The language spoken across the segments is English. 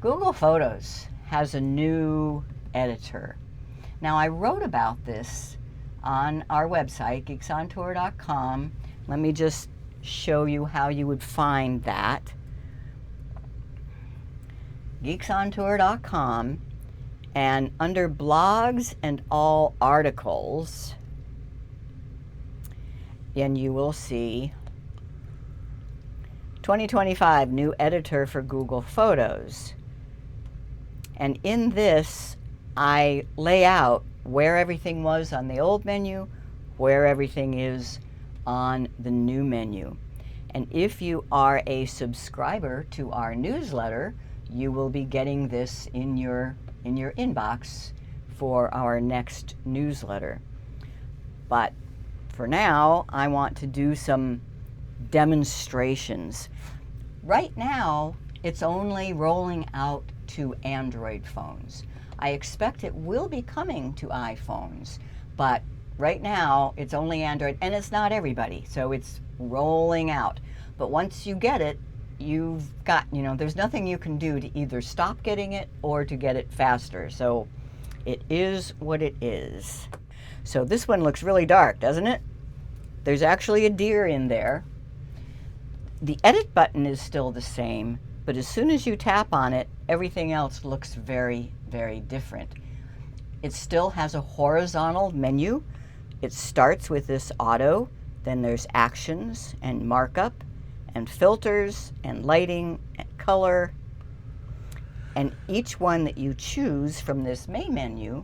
Google Photos has a new editor. Now, I wrote about this on our website, geeksontour.com. Let me just show you how you would find that. geeksontour.com, and under blogs and all articles, and you will see 2025 new editor for Google Photos. And in this, I lay out where everything was on the old menu, where everything is on the new menu. And if you are a subscriber to our newsletter, you will be getting this in your inbox for our next newsletter. But for now, I want to do some demonstrations. Right now, it's only rolling out to Android phones. I expect it will be coming to iPhones, but right now it's only Android, and it's not everybody, so it's rolling out. But once you get it, you've got, there's nothing you can do to either stop getting it or to get it faster. So it is what it is. So this one looks really dark, doesn't it? There's actually a deer in there. The edit button is still the same, but as soon as you tap on it, everything else looks very, very different. It still has a horizontal menu. It starts with this auto, then there's actions and markup and filters and lighting and color. And each one that you choose from this main menu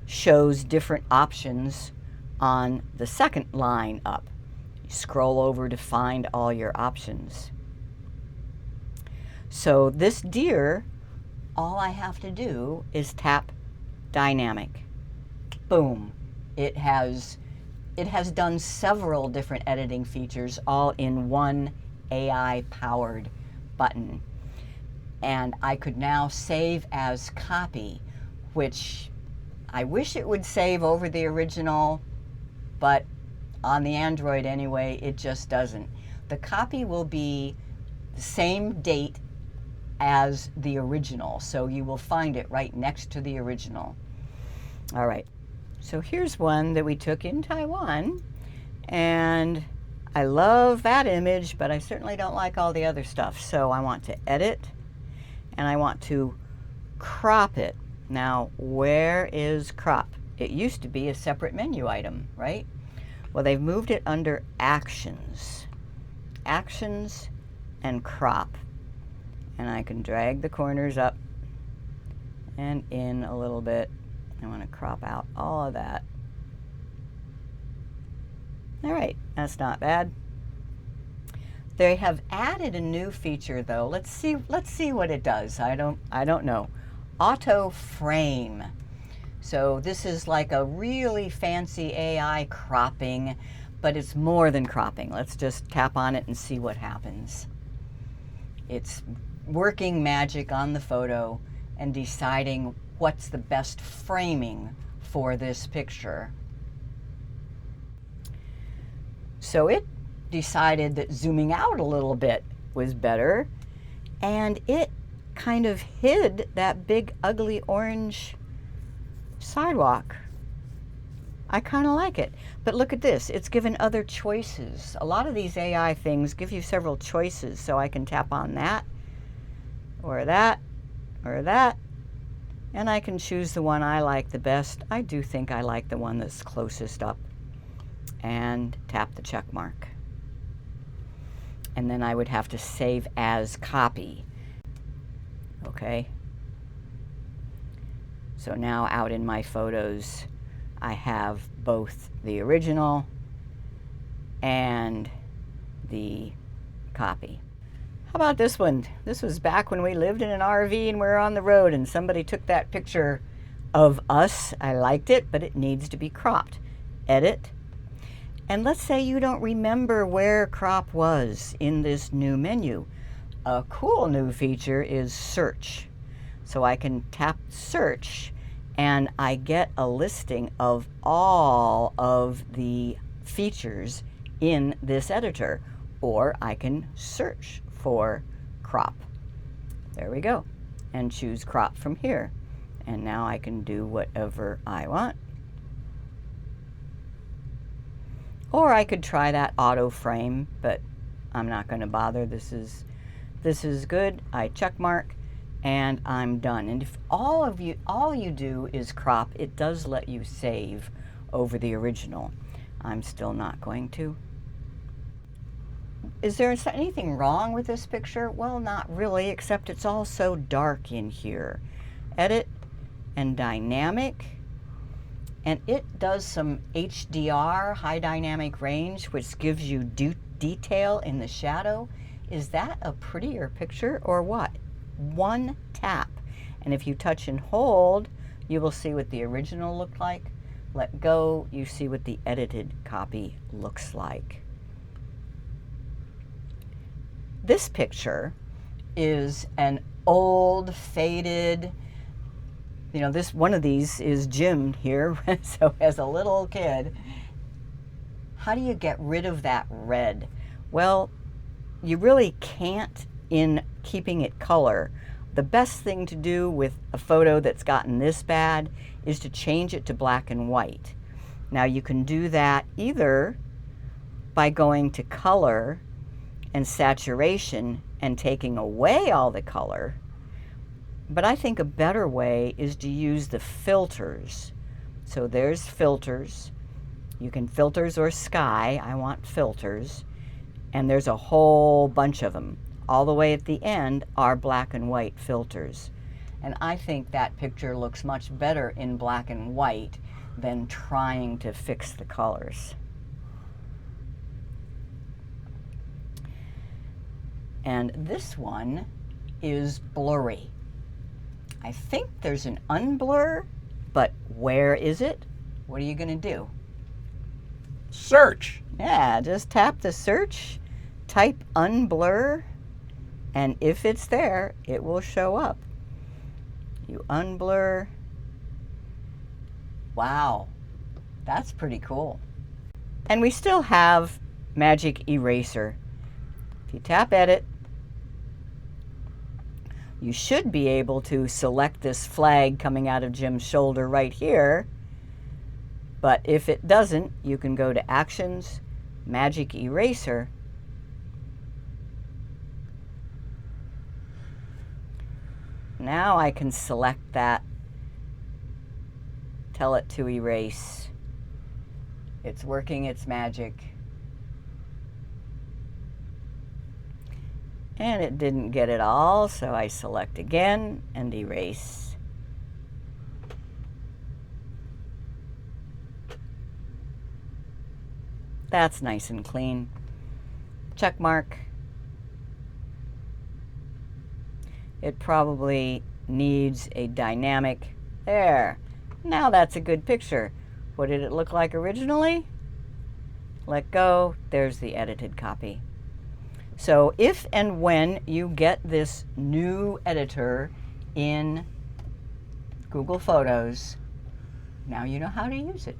shows different options on the second line up. You scroll over to find all your options. So this deer, all I have to do is tap dynamic. Boom. It has done several different editing features all in one AI-powered button. And I could now save as copy, which I wish it would save over the original, but on the Android anyway, it just doesn't. The copy will be the same date as the original, so you will find it right next to the original. All right, so here's one that we took in Taiwan, and I love that image, but I certainly don't like all the other stuff. So I want to edit, and I want to crop it. Now, where is crop? It used to be a separate menu item, right? Well, they've moved it under actions. Actions and crop. And I can drag the corners up and in a little bit. I want to crop out all of that. All right, that's not bad. They have added a new feature though. Let's see what it does. I don't know. Auto frame. So this is like a really fancy AI cropping, but it's more than cropping. Let's just tap on it and see what happens. It's working magic on the photo and deciding what's the best framing for this picture. So it decided that zooming out a little bit was better, and it kind of hid that big ugly orange sidewalk. I kind of like it. But look at this, it's given other choices. A lot of these AI things give you several choices, so I can tap on that, or that, or that, and I can choose the one I like the best. I do think I like the one that's closest up, and tap the check mark. And then I would have to save as copy. Okay. So now out in my photos, I have both the original and the copy. How about this one? This was back when we lived in an RV and we were on the road, and somebody took that picture of us. I liked it, but it needs to be cropped. Edit. And let's say you don't remember where crop was in this new menu. A cool new feature is search. So I can tap search and I get a listing of all of the features in this editor, or I can search for crop. There we go. and choose crop from here. And now I can do whatever I want. Or I could try that auto frame, but I'm not going to bother. This is good. I check mark and I'm done. And if all you do is crop, it does let you save over the original. I'm still not going to. Is there anything wrong with this picture? Well, not really, except it's all so dark in here. Edit and dynamic. And it does some HDR, high dynamic range, which gives you detail in the shadow. Is that a prettier picture or what? One tap. And if you touch and hold, you will see what the original looked like. Let go, you see what the edited copy looks like. This picture is an old, faded, you know, one of these is Jim here, so as a little kid. How do you get rid of that red? Well, you really can't in keeping it color. The best thing to do with a photo that's gotten this bad is to change it to black and white. Now you can do that either by going to color and saturation and taking away all the color, but I think a better way is to use the filters. So there's filters. You can filters or sky. I want filters. And there's a whole bunch of them. All the way at the end are black and white filters. And I think that picture looks much better in black and white than trying to fix the colors. And this one is blurry. I think there's an unblur, but where is it? What are you going to do? Search. Yeah, just tap the search, type unblur, and if it's there, it will show up. You unblur. Wow, that's pretty cool. And we still have Magic Eraser. If you tap edit, you should be able to select this flag coming out of Jim's shoulder right here. But if it doesn't, you can go to Actions, Magic Eraser. Now I can select that, tell it to erase. It's working its magic. And it didn't get it all, so I select again and erase. That's nice and clean. Check mark. It probably needs a dynamic. There. Now that's a good picture. What did it look like originally? Let go. There's the edited copy. So if and when you get this new editor in Google Photos, now you know how to use it.